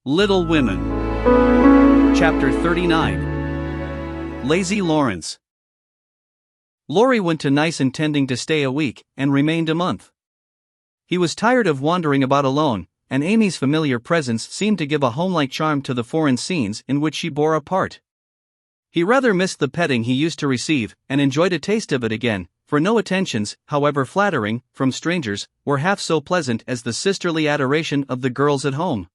Little Women. Chapter 39. Lazy Laurence. Laurie went to Nice intending to stay a week, and remained a month. He was tired of wandering about alone, and Amy's familiar presence seemed to give a homelike charm to the foreign scenes in which she bore a part. He rather missed the petting he used to receive, and enjoyed a taste of it again, for no attentions, however flattering, from strangers, were half so pleasant as the sisterly adoration of the girls at home.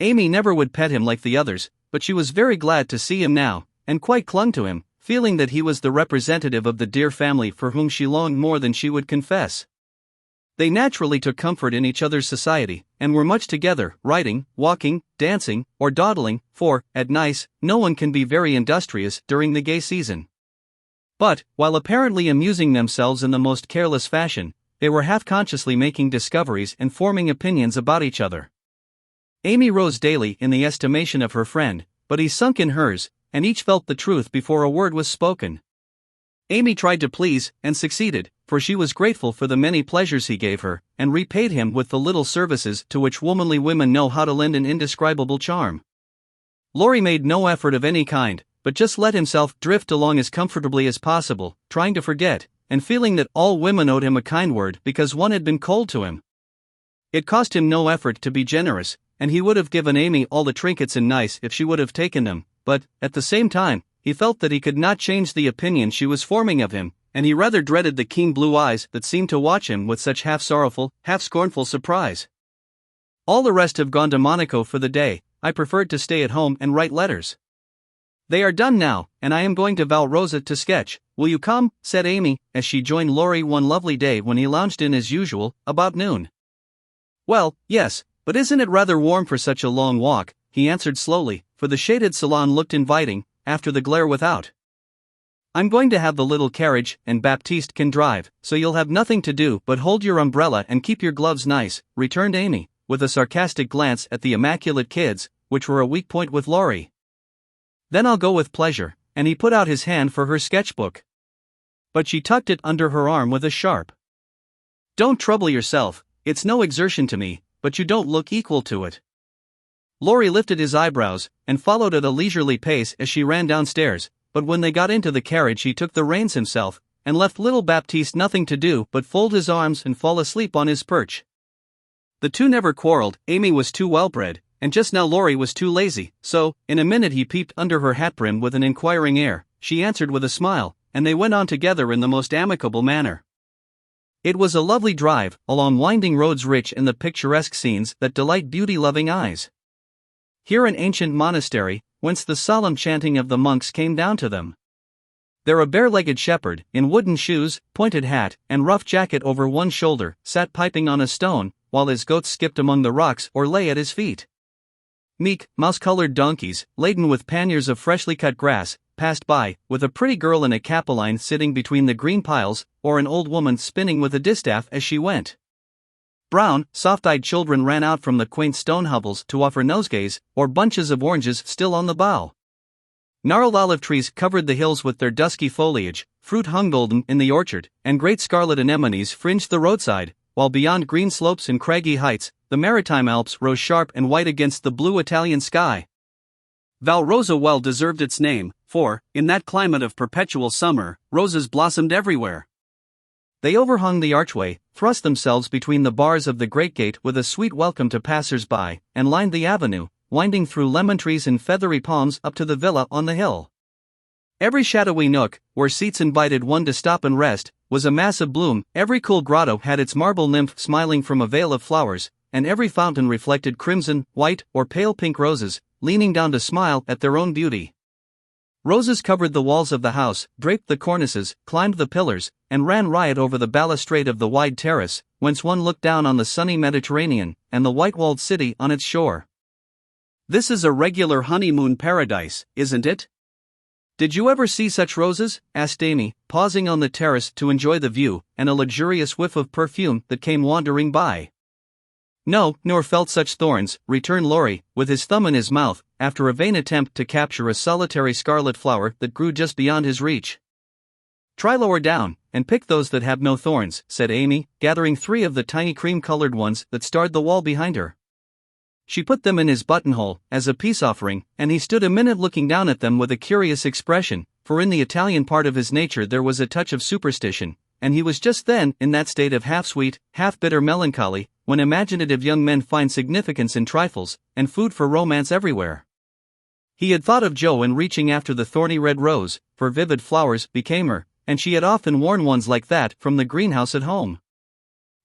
Amy never would pet him like the others, but she was very glad to see him now, and quite clung to him, feeling that he was the representative of the dear family for whom she longed more than she would confess. They naturally took comfort in each other's society, and were much together, riding, walking, dancing, or dawdling, for, at Nice, no one can be very industrious during the gay season. But, while apparently amusing themselves in the most careless fashion, they were half-consciously making discoveries and forming opinions about each other. Amy rose daily in the estimation of her friend, but he sunk in hers, and each felt the truth before a word was spoken. Amy tried to please, and succeeded, for she was grateful for the many pleasures he gave her, and repaid him with the little services to which womanly women know how to lend an indescribable charm. Laurie made no effort of any kind, but just let himself drift along as comfortably as possible, trying to forget, and feeling that all women owed him a kind word because one had been cold to him. It cost him no effort to be generous, and he would have given Amy all the trinkets in Nice if she would have taken them, but, at the same time, he felt that he could not change the opinion she was forming of him, and he rather dreaded the keen blue eyes that seemed to watch him with such half-sorrowful, half-scornful surprise. "All the rest have gone to Monaco for the day. I preferred to stay at home and write letters. They are done now, and I am going to Valrosa to sketch. Will you come?" said Amy, as she joined Laurie one lovely day when he lounged in as usual, about noon. "Well, yes, but isn't it rather warm for such a long walk?" he answered slowly, for the shaded salon looked inviting, after the glare without. "I'm going to have the little carriage, and Baptiste can drive, so you'll have nothing to do but hold your umbrella and keep your gloves nice," returned Amy, with a sarcastic glance at the immaculate kids, which were a weak point with Laurie. "Then I'll go with pleasure," and he put out his hand for her sketchbook. But she tucked it under her arm with a sharp, "Don't trouble yourself, it's no exertion to me, but you don't look equal to it." Laurie lifted his eyebrows, and followed at a leisurely pace as she ran downstairs, but when they got into the carriage he took the reins himself, and left little Baptiste nothing to do but fold his arms and fall asleep on his perch. The two never quarreled. Amy was too well-bred, and just now Laurie was too lazy, so, in a minute he peeped under her hat brim with an inquiring air, she answered with a smile, and they went on together in the most amicable manner. It was a lovely drive, along winding roads rich in the picturesque scenes that delight beauty-loving eyes. Here an ancient monastery, whence the solemn chanting of the monks came down to them. There a bare-legged shepherd, in wooden shoes, pointed hat, and rough jacket over one shoulder, sat piping on a stone, while his goats skipped among the rocks or lay at his feet. Meek, mouse-colored donkeys, laden with panniers of freshly cut grass, passed by, with a pretty girl in a capeline sitting between the green piles, or an old woman spinning with a distaff as she went. Brown, soft-eyed children ran out from the quaint stone hovels to offer nosegays, or bunches of oranges still on the bough. Gnarled olive trees covered the hills with their dusky foliage, fruit hung golden in the orchard, and great scarlet anemones fringed the roadside, while beyond green slopes and craggy heights, the maritime Alps rose sharp and white against the blue Italian sky. Valrosa well deserved its name, for, in that climate of perpetual summer, roses blossomed everywhere. They overhung the archway, thrust themselves between the bars of the great gate with a sweet welcome to passers-by, and lined the avenue, winding through lemon trees and feathery palms up to the villa on the hill. Every shadowy nook, where seats invited one to stop and rest, was a mass of bloom. Every cool grotto had its marble nymph smiling from a veil of flowers, and every fountain reflected crimson, white, or pale pink roses, leaning down to smile at their own beauty. Roses covered the walls of the house, draped the cornices, climbed the pillars, and ran riot over the balustrade of the wide terrace, whence one looked down on the sunny Mediterranean, and the white-walled city on its shore. "This is a regular honeymoon paradise, isn't it? Did you ever see such roses?" asked Amy, pausing on the terrace to enjoy the view, and a luxurious whiff of perfume that came wandering by. "No, nor felt such thorns," returned Laurie, with his thumb in his mouth, after a vain attempt to capture a solitary scarlet flower that grew just beyond his reach. "Try lower down, and pick those that have no thorns," said Amy, gathering 3 of the tiny cream-colored ones that starred the wall behind her. She put them in his buttonhole, as a peace offering, and he stood a minute looking down at them with a curious expression, for in the Italian part of his nature there was a touch of superstition, and he was just then in that state of half-sweet, half-bitter melancholy, when imaginative young men find significance in trifles, and food for romance everywhere. He had thought of Jo in reaching after the thorny red rose, for vivid flowers became her, and she had often worn ones like that from the greenhouse at home.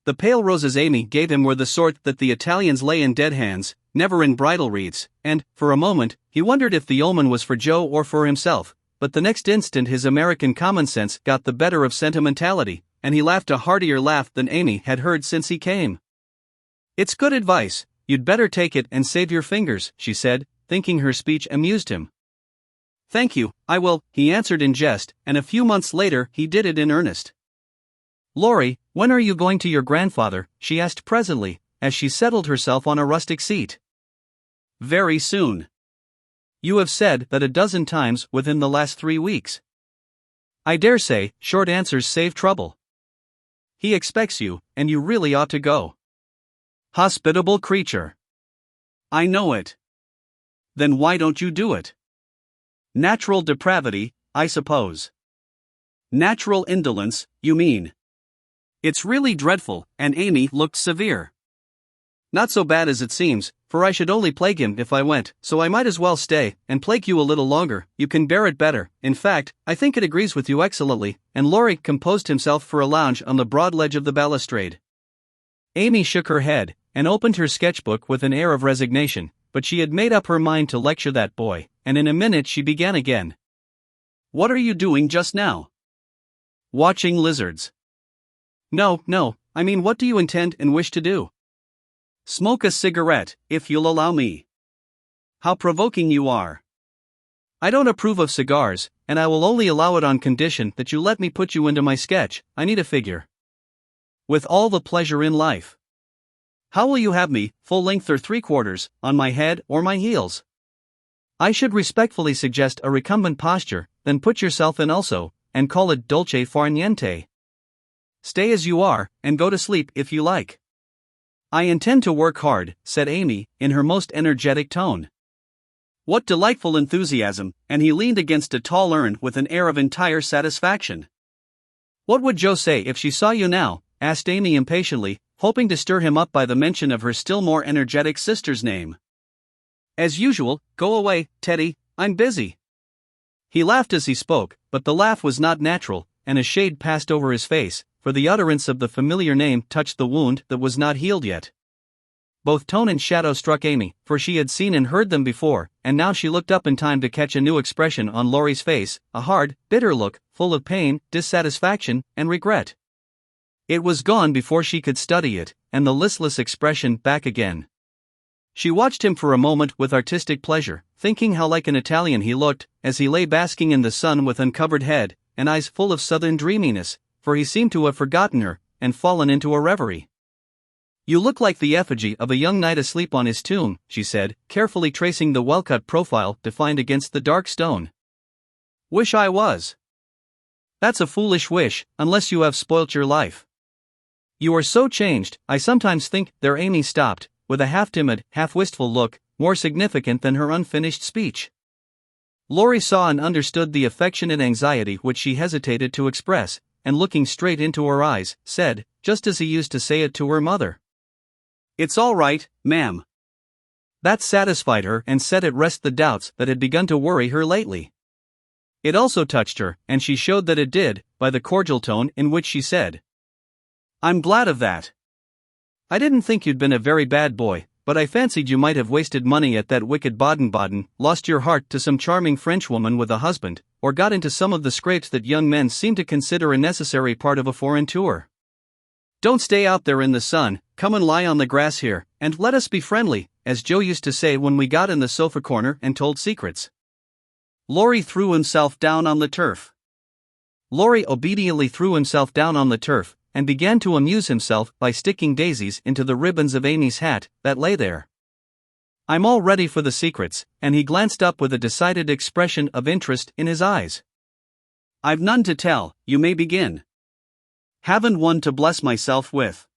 The pale roses Amy gave him were the sort that the Italians lay in dead hands, never in bridal wreaths, and, for a moment, he wondered if the omen was for Jo or for himself, but the next instant his American common sense got the better of sentimentality, and he laughed a heartier laugh than Amy had heard since he came. "It's good advice, you'd better take it and save your fingers," she said, thinking her speech amused him. "Thank you, I will," he answered in jest, and a few months later he did it in earnest. "Laurie, when are you going to your grandfather?" she asked presently, as she settled herself on a rustic seat. "Very soon. You have said that a dozen times within the last 3 weeks." "I dare say, short answers save trouble. He expects you, and you really ought to go." "Hospitable creature." "I know it. Then why don't you do it?" "Natural depravity, I suppose." "Natural indolence, you mean." "It's really dreadful," and Amy looked severe. "Not so bad as it seems, for I should only plague him if I went, so I might as well stay, and plague you a little longer. You can bear it better. In fact, I think it agrees with you excellently," and Laurie composed himself for a lounge on the broad ledge of the balustrade. Amy shook her head, and opened her sketchbook with an air of resignation, but she had made up her mind to lecture that boy, and in a minute she began again. "What are you doing just now?" "Watching lizards." No, I mean, what do you intend and wish to do?" "Smoke a cigarette, if you'll allow me." "How provoking you are." "I don't approve of cigars, and I will only allow it on condition that you let me put you into my sketch. I need a figure." "With all the pleasure in life." "How will you have me, full length or 3/4, on my head or my heels?" "I should respectfully suggest a recumbent posture, then put yourself in also, and call it dolce far niente. Stay as you are, and go to sleep if you like." "I intend to work hard," said Amy, in her most energetic tone. What delightful enthusiasm, and he leaned against a tall urn with an air of entire satisfaction. "What would Jo say if she saw you now?" asked Amy impatiently, hoping to stir him up by the mention of her still more energetic sister's name. "As usual, go away, Teddy, I'm busy." He laughed as he spoke, but the laugh was not natural, and a shade passed over his face, for the utterance of the familiar name touched the wound that was not healed yet. Both tone and shadow struck Amy, for she had seen and heard them before, and now she looked up in time to catch a new expression on Laurie's face, a hard, bitter look, full of pain, dissatisfaction, and regret. It was gone before she could study it, and the listless expression back again. She watched him for a moment with artistic pleasure, thinking how like an Italian he looked, as he lay basking in the sun with uncovered head, and eyes full of southern dreaminess, for he seemed to have forgotten her, and fallen into a reverie. "You look like the effigy of a young knight asleep on his tomb," she said, carefully tracing the well-cut profile defined against the dark stone. "Wish I was." "That's a foolish wish, unless you have spoilt your life. You are so changed, I sometimes think." There Amy stopped, with a half-timid, half-wistful look, more significant than her unfinished speech. Laurie saw and understood the affectionate anxiety which she hesitated to express, and looking straight into her eyes, said, just as he used to say it to her mother, "It's all right, ma'am." That satisfied her and set at rest the doubts that had begun to worry her lately. It also touched her, and she showed that it did, by the cordial tone in which she said, "I'm glad of that. I didn't think you'd been a very bad boy, but I fancied you might have wasted money at that wicked Baden-Baden, lost your heart to some charming Frenchwoman with a husband, or got into some of the scrapes that young men seem to consider a necessary part of a foreign tour. Don't stay out there in the sun, come and lie on the grass here, and let us be friendly, as Jo used to say when we got in the sofa corner and told secrets." Laurie threw himself down on the turf. Laurie obediently threw himself down on the turf, and began to amuse himself by sticking daisies into the ribbons of Amy's hat that lay there. "I'm all ready for the secrets," and he glanced up with a decided expression of interest in his eyes. "I've none to tell, you may begin." "Haven't one to bless myself with.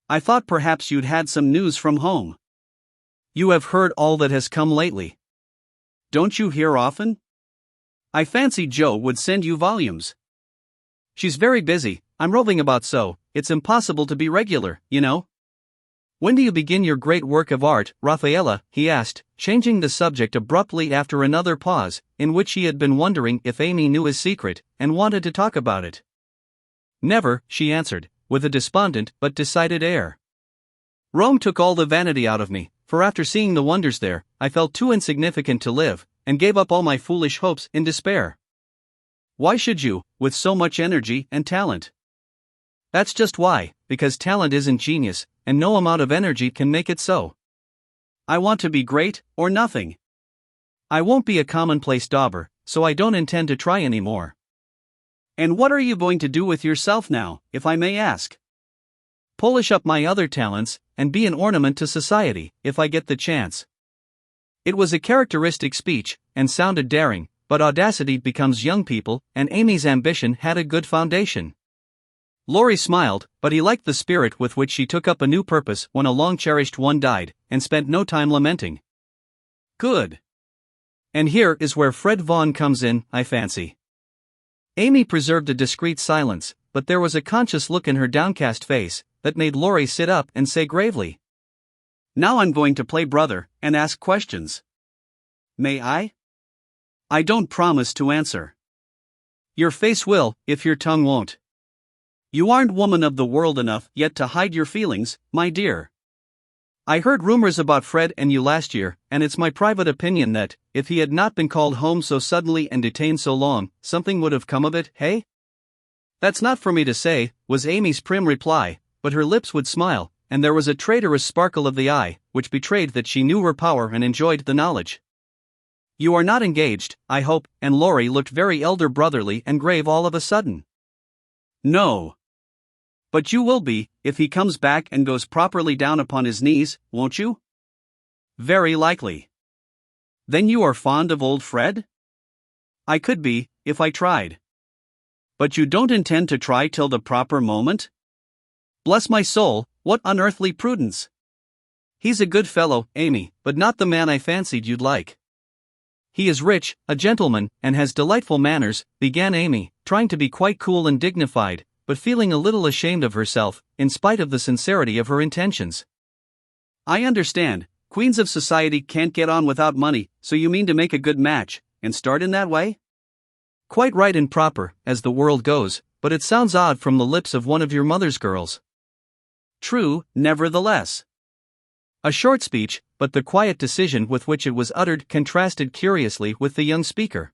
I thought perhaps you'd had some news from home." You have heard all that has come lately. Don't you hear often? I fancy Joe would send you volumes. She's very busy, I'm roving about so, it's impossible to be regular, you know. When do you begin your great work of art, Rafaela? He asked, changing the subject abruptly after another pause, in which he had been wondering if Amy knew his secret, and wanted to talk about it. Never, she answered, with a despondent but decided air. Rome took all the vanity out of me, for after seeing the wonders there, I felt too insignificant to live, and gave up all my foolish hopes in despair. Why should you, with so much energy and talent? That's just why, because talent isn't genius, and no amount of energy can make it so. I want to be great, or nothing. I won't be a commonplace dauber, so I don't intend to try anymore. And what are you going to do with yourself now, if I may ask? Polish up my other talents, and be an ornament to society, if I get the chance. It was a characteristic speech, and sounded daring, but audacity becomes young people, and Amy's ambition had a good foundation. Laurie smiled, but he liked the spirit with which she took up a new purpose when a long-cherished one died, and spent no time lamenting. Good. And here is where Fred Vaughn comes in, I fancy. Amy preserved a discreet silence, but there was a conscious look in her downcast face that made Laurie sit up and say gravely, "Now I'm going to play brother, and ask questions. May I? I don't promise to answer. Your face will, if your tongue won't. You aren't woman of the world enough yet to hide your feelings, my dear. I heard rumors about Fred and you last year, and it's my private opinion that, if he had not been called home so suddenly and detained so long, something would have come of it, hey?" "That's not for me to say," was Amy's prim reply, but her lips would smile, and there was a traitorous sparkle of the eye, which betrayed that she knew her power and enjoyed the knowledge. "You are not engaged, I hope," and Laurie looked very elder brotherly and grave all of a sudden. "No. But you will be, if he comes back and goes properly down upon his knees, won't you?" "Very likely." "Then you are fond of old Fred?" "I could be, if I tried." "But you don't intend to try till the proper moment?" "Bless my soul, what unearthly prudence!" "He's a good fellow, Amy, but not the man I fancied you'd like." "He is rich, a gentleman, and has delightful manners," began Amy, trying to be quite cool and dignified, but feeling a little ashamed of herself, in spite of the sincerity of her intentions. "I understand, queens of society can't get on without money, so you mean to make a good match, and start in that way?" "Quite right and proper, as the world goes, but it sounds odd from the lips of one of your mother's girls." "True, nevertheless." A short speech, but the quiet decision with which it was uttered contrasted curiously with the young speaker.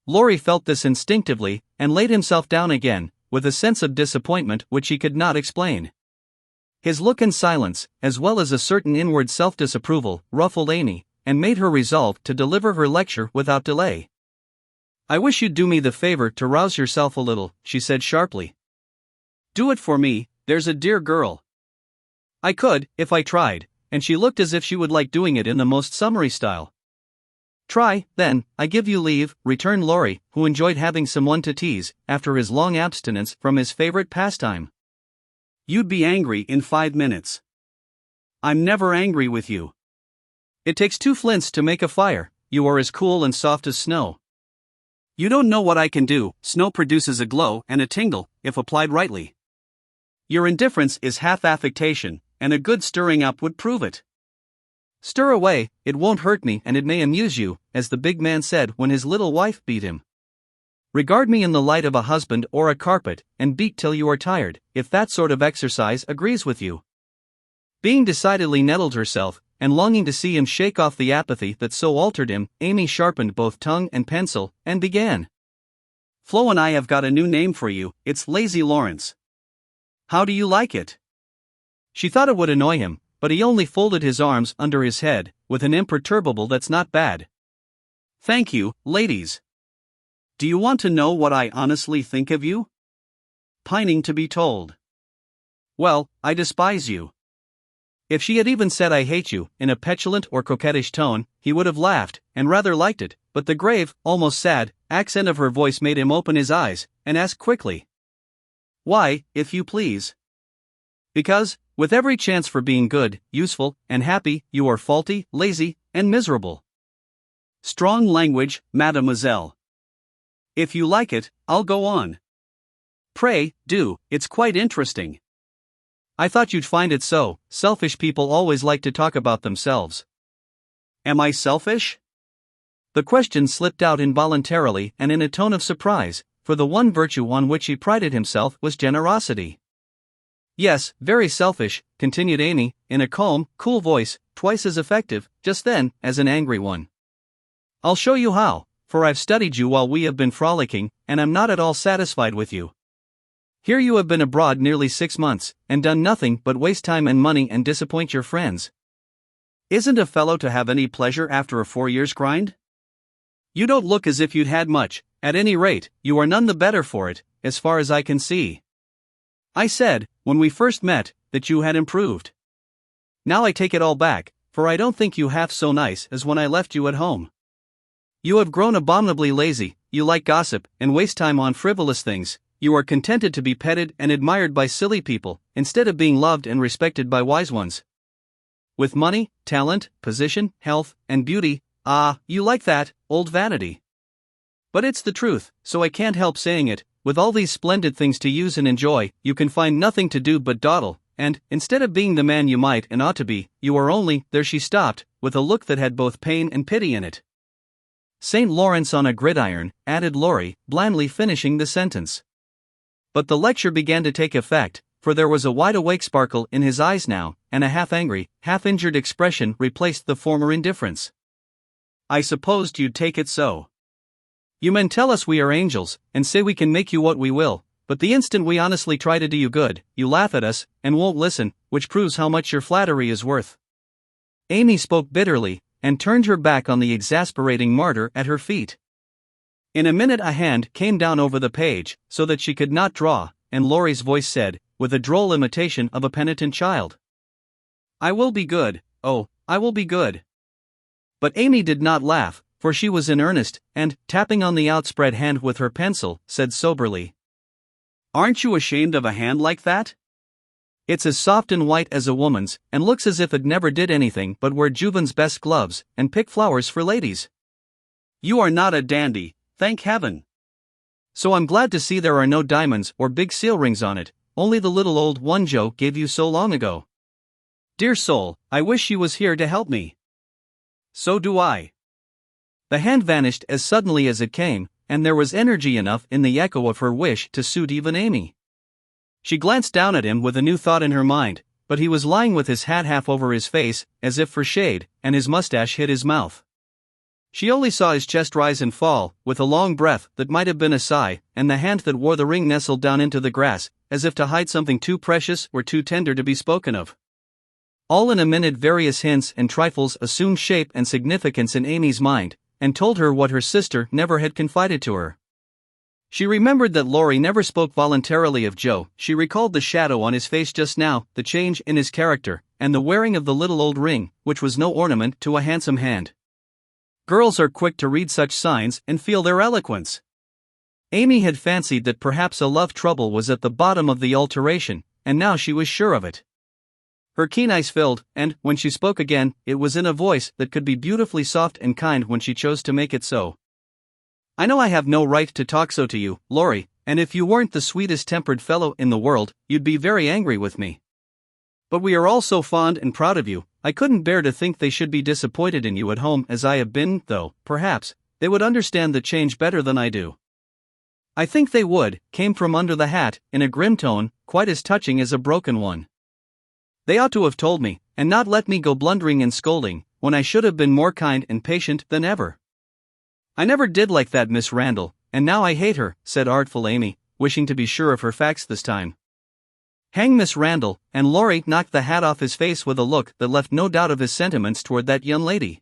Laurie felt this instinctively, and laid himself down again, with a sense of disappointment which he could not explain. His look and silence, as well as a certain inward self-disapproval, ruffled Amy, and made her resolve to deliver her lecture without delay. "I wish you'd do me the favor to rouse yourself a little," she said sharply. "Do it for me, there's a dear girl." "I could, if I tried," and she looked as if she would like doing it in the most summary style. "Try, then, I give you leave," returned Laurie, who enjoyed having someone to tease, after his long abstinence from his favorite pastime. "You'd be angry in 5 minutes." "I'm never angry with you." "It takes 2 flints to make a fire, you are as cool and soft as snow." "You don't know what I can do, snow produces a glow and a tingle, if applied rightly." "Your indifference is half affectation, and a good stirring up would prove it." "Stir away, it won't hurt me and it may amuse you," as the big man said when his little wife beat him. "Regard me in the light of a husband or a carpet, and beat till you are tired, if that sort of exercise agrees with you." Being decidedly nettled herself, and longing to see him shake off the apathy that so altered him, Amy sharpened both tongue and pencil, and began. "Flo and I have got a new name for you, it's Lazy Laurence. How do you like it?" She thought it would annoy him, but he only folded his arms under his head, with an imperturbable "that's not bad." "Thank you, ladies. Do you want to know what I honestly think of you?" Pining to be told. "Well, I despise you." If she had even said "I hate you," in a petulant or coquettish tone, he would have laughed, and rather liked it, but the grave, almost sad, accent of her voice made him open his eyes, and ask quickly, "Why, if you please?" Because, with every chance for being good, useful, and happy, you are faulty, lazy, and miserable. Strong language, mademoiselle. If you like it, I'll go on. Pray, do, it's quite interesting. I thought you'd find it so. Selfish people always like to talk about themselves. Am I selfish? The question slipped out involuntarily and in a tone of surprise, for the one virtue on which he prided himself was generosity. Yes, very selfish, continued Amy, in a calm, cool voice, twice as effective, just then, as an angry one. I'll show you how, for I've studied you while we have been frolicking, and I'm not at all satisfied with you. Here you have been abroad nearly 6 months, and done nothing but waste time and money and disappoint your friends. Isn't a fellow to have any pleasure after a 4-years grind? You don't look as if you'd had much. At any rate, you are none the better for it, as far as I can see. I said, when we first met, that you had improved. Now I take it all back, for I don't think you half so nice as when I left you at home. You have grown abominably lazy, you like gossip, and waste time on frivolous things, you are contented to be petted and admired by silly people, instead of being loved and respected by wise ones. With money, talent, position, health, and beauty, you like that, old vanity. But it's the truth, so I can't help saying it. With all these splendid things to use and enjoy, you can find nothing to do but dawdle, and, instead of being the man you might and ought to be, you are only. There she stopped, with a look that had both pain and pity in it. St. Laurence on a gridiron, added Laurie, blandly finishing the sentence. But the lecture began to take effect, for there was a wide-awake sparkle in his eyes now, and a half-angry, half-injured expression replaced the former indifference. I supposed you'd take it so. You men tell us we are angels, and say we can make you what we will, but the instant we honestly try to do you good, you laugh at us, and won't listen, which proves how much your flattery is worth. Amy spoke bitterly, and turned her back on the exasperating martyr at her feet. In a minute a hand came down over the page, so that she could not draw, and Laurie's voice said, with a droll imitation of a penitent child, I will be good, oh, I will be good. But Amy did not laugh, for she was in earnest, and, tapping on the outspread hand with her pencil, said soberly, Aren't you ashamed of a hand like that? It's as soft and white as a woman's, and looks as if it never did anything but wear Juven's best gloves, and pick flowers for ladies. You are not a dandy, thank heaven. So I'm glad to see there are no diamonds or big seal rings on it, only the little old one Joe gave you so long ago. Dear soul, I wish she was here to help me. So do I. The hand vanished as suddenly as it came, and there was energy enough in the echo of her wish to suit even Amy. She glanced down at him with a new thought in her mind, but he was lying with his hat half over his face, as if for shade, and his mustache hid his mouth. She only saw his chest rise and fall, with a long breath that might have been a sigh, and the hand that wore the ring nestled down into the grass, as if to hide something too precious or too tender to be spoken of. All in a minute various hints and trifles assumed shape and significance in Amy's mind, and told her what her sister never had confided to her. She remembered that Laurie never spoke voluntarily of Joe. She recalled the shadow on his face just now, the change in his character, and the wearing of the little old ring, which was no ornament to a handsome hand. Girls are quick to read such signs and feel their eloquence. Amy had fancied that perhaps a love trouble was at the bottom of the alteration, and now she was sure of it. Her keen eyes filled, and, when she spoke again, it was in a voice that could be beautifully soft and kind when she chose to make it so. I know I have no right to talk so to you, Laurie, and if you weren't the sweetest-tempered fellow in the world, you'd be very angry with me. But we are all so fond and proud of you, I couldn't bear to think they should be disappointed in you at home as I have been, though, perhaps, they would understand the change better than I do. I think they would, came from under the hat, in a grim tone, quite as touching as a broken one. They ought to have told me, and not let me go blundering and scolding, when I should have been more kind and patient than ever. I never did like that Miss Randall, and now I hate her, said artful Amy, wishing to be sure of her facts this time. Hang Miss Randall, and Laurie knocked the hat off his face with a look that left no doubt of his sentiments toward that young lady.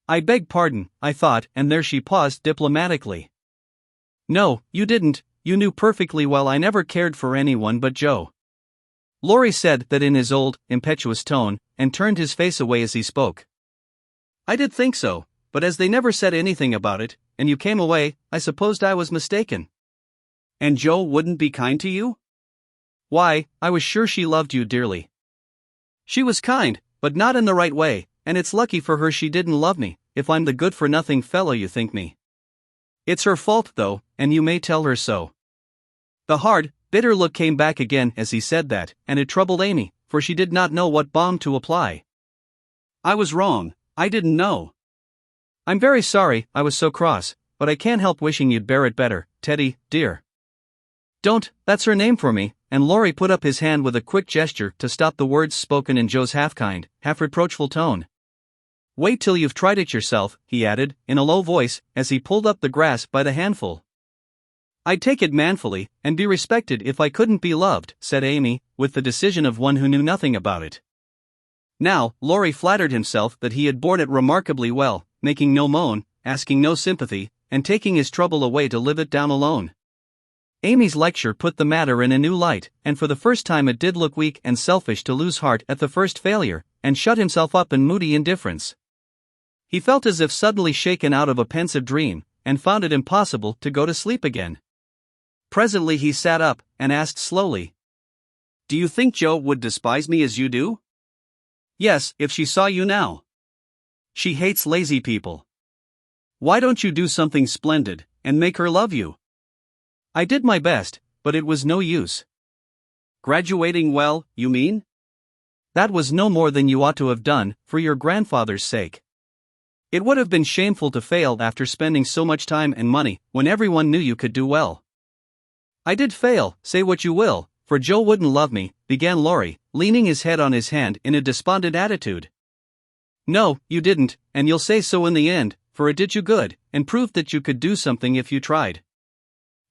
I beg pardon, I thought, and there she paused diplomatically. No, you didn't, you knew perfectly well I never cared for anyone but Joe. Laurie said that in his old, impetuous tone, and turned his face away as he spoke. I did think so, but as they never said anything about it, and you came away, I supposed I was mistaken. And Joe wouldn't be kind to you? Why, I was sure she loved you dearly. She was kind, but not in the right way, and it's lucky for her she didn't love me, if I'm the good-for-nothing fellow you think me. It's her fault though, and you may tell her so." The hard, bitter look came back again as he said that, and it troubled Amy, for she did not know what balm to apply. "I was wrong, I didn't know. I'm very sorry I was so cross, but I can't help wishing you'd bear it better, Teddy, dear." "Don't, that's her name for me," and Laurie put up his hand with a quick gesture to stop the words spoken in Joe's half-kind, half-reproachful tone. "Wait till you've tried it yourself," he added, in a low voice, as he pulled up the grass by the handful. "I'd take it manfully, and be respected if I couldn't be loved," said Amy, with the decision of one who knew nothing about it. Now, Laurie flattered himself that he had borne it remarkably well, making no moan, asking no sympathy, and taking his trouble away to live it down alone. Amy's lecture put the matter in a new light, and for the first time it did look weak and selfish to lose heart at the first failure, and shut himself up in moody indifference. He felt as if suddenly shaken out of a pensive dream, and found it impossible to go to sleep again. Presently he sat up, and asked slowly, "Do you think Jo would despise me as you do?" "Yes, if she saw you now. She hates lazy people. Why don't you do something splendid, and make her love you?" "I did my best, but it was no use." "Graduating well, you mean?" "That was no more than you ought to have done, for your grandfather's sake. It would have been shameful to fail after spending so much time and money, when everyone knew you could do well." "I did fail, say what you will, for Jo wouldn't love me," began Laurie, leaning his head on his hand in a despondent attitude. "No, you didn't, and you'll say so in the end, for it did you good, and proved that you could do something if you tried.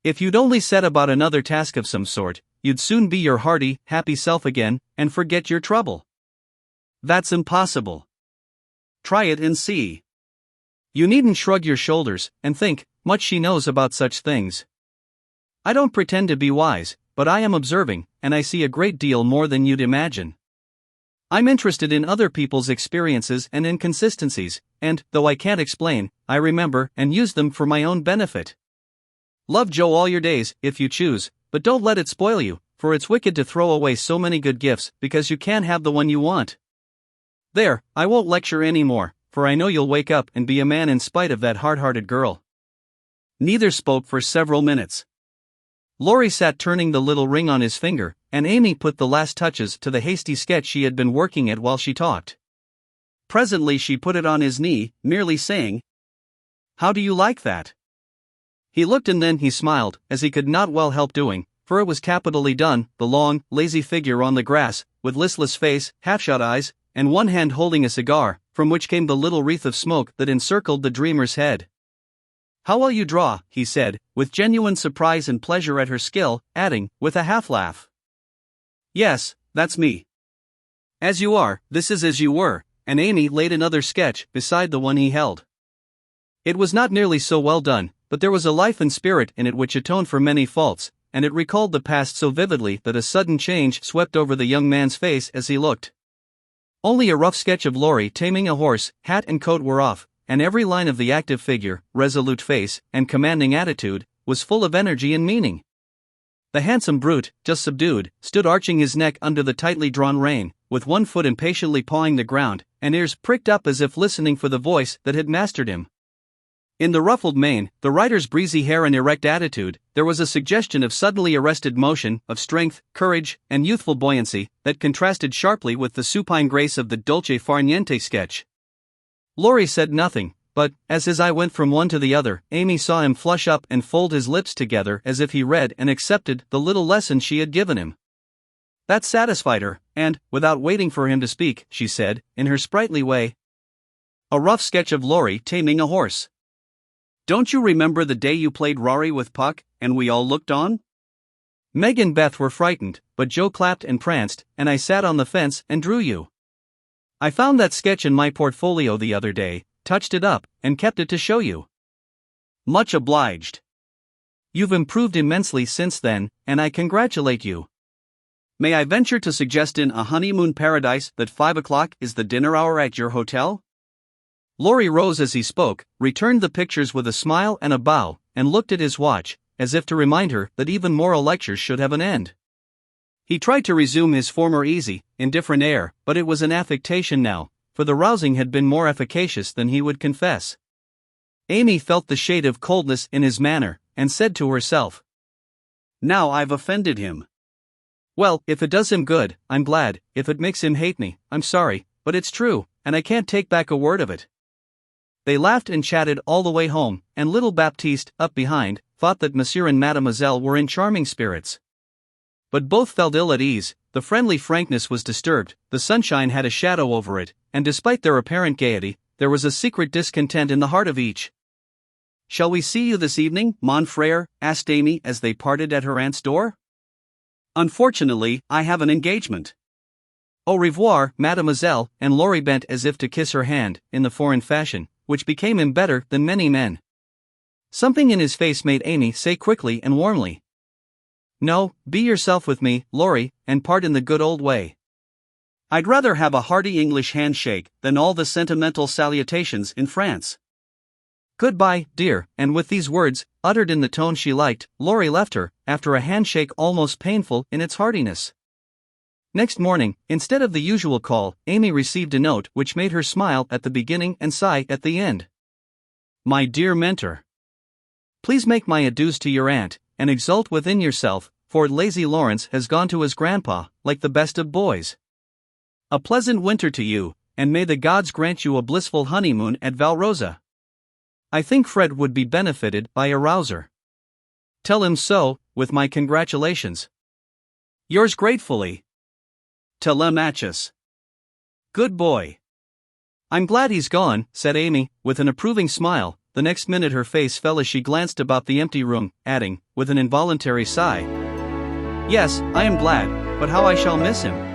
If you'd only set about another task of some sort, you'd soon be your hearty, happy self again, and forget your trouble." "That's impossible." "Try it and see. You needn't shrug your shoulders, and think, much she knows about such things. I don't pretend to be wise, but I am observing, and I see a great deal more than you'd imagine. I'm interested in other people's experiences and inconsistencies, and, though I can't explain, I remember and use them for my own benefit. Love Jo all your days, if you choose, but don't let it spoil you, for it's wicked to throw away so many good gifts because you can't have the one you want. There, I won't lecture any more, for I know you'll wake up and be a man in spite of that hard-hearted girl." Neither spoke for several minutes. Laurie sat turning the little ring on his finger, and Amy put the last touches to the hasty sketch she had been working at while she talked. Presently she put it on his knee, merely saying, "How do you like that?" He looked and then he smiled, as he could not well help doing, for it was capitally done, the long, lazy figure on the grass, with listless face, half-shut eyes, and one hand holding a cigar, from which came the little wreath of smoke that encircled the dreamer's head. "How well you draw," he said, with genuine surprise and pleasure at her skill, adding, with a half-laugh, "Yes, that's me. As you are, this is as you were," and Amy laid another sketch beside the one he held. It was not nearly so well done, but there was a life and spirit in it which atoned for many faults, and it recalled the past so vividly that a sudden change swept over the young man's face as he looked. Only a rough sketch of Laurie taming a horse, hat and coat were off, and every line of the active figure, resolute face, and commanding attitude, was full of energy and meaning. The handsome brute, just subdued, stood arching his neck under the tightly drawn rein, with one foot impatiently pawing the ground, and ears pricked up as if listening for the voice that had mastered him. In the ruffled mane, the rider's breezy hair and erect attitude, there was a suggestion of suddenly arrested motion, of strength, courage, and youthful buoyancy, that contrasted sharply with the supine grace of the dolce far niente sketch. Laurie said nothing, but, as his eye went from one to the other, Amy saw him flush up and fold his lips together as if he read and accepted the little lesson she had given him. That satisfied her, and, without waiting for him to speak, she said, in her sprightly way, "A rough sketch of Laurie taming a horse. Don't you remember the day you played Rory with Puck, and we all looked on? Meg and Beth were frightened, but Jo clapped and pranced, and I sat on the fence and drew you. I found that sketch in my portfolio the other day, touched it up, and kept it to show you. Much obliged. You've improved immensely since then, and I congratulate you. May I venture to suggest in A Honeymoon Paradise that 5 o'clock is the dinner hour at your hotel?" Laurie rose as he spoke, returned the pictures with a smile and a bow, and looked at his watch, as if to remind her that even moral lectures should have an end. He tried to resume his former easy, indifferent air, but it was an affectation now, for the rousing had been more efficacious than he would confess. Amy felt the shade of coldness in his manner, and said to herself, "Now I've offended him. Well, if it does him good, I'm glad; if it makes him hate me, I'm sorry, but it's true, and I can't take back a word of it." They laughed and chatted all the way home, and little Baptiste, up behind, thought that Monsieur and Mademoiselle were in charming spirits. But both felt ill at ease. The friendly frankness was disturbed, the sunshine had a shadow over it, and despite their apparent gaiety, there was a secret discontent in the heart of each. "Shall we see you this evening, mon frère?" asked Amy as they parted at her aunt's door. "Unfortunately, I have an engagement." "Au revoir, mademoiselle," and Laurie bent as if to kiss her hand, in the foreign fashion, which became him better than many men. Something in his face made Amy say quickly and warmly, "No, be yourself with me, Laurie, and part in the good old way. I'd rather have a hearty English handshake than all the sentimental salutations in France." "Goodbye, dear," and with these words, uttered in the tone she liked, Laurie left her, after a handshake almost painful in its heartiness. Next morning, instead of the usual call, Amy received a note which made her smile at the beginning and sigh at the end. "My dear mentor, please make my adieus to your aunt, and exult within yourself, for lazy Laurence has gone to his grandpa, like the best of boys. A pleasant winter to you, and may the gods grant you a blissful honeymoon at Valrosa. I think Fred would be benefited by a rouser. Tell him so, with my congratulations. Yours gratefully, Telemachus." "Good boy." "I'm glad he's gone," said Amy, with an approving smile. The next minute her face fell as she glanced about the empty room, adding, with an involuntary sigh, "Yes, I am glad, but how I shall miss him."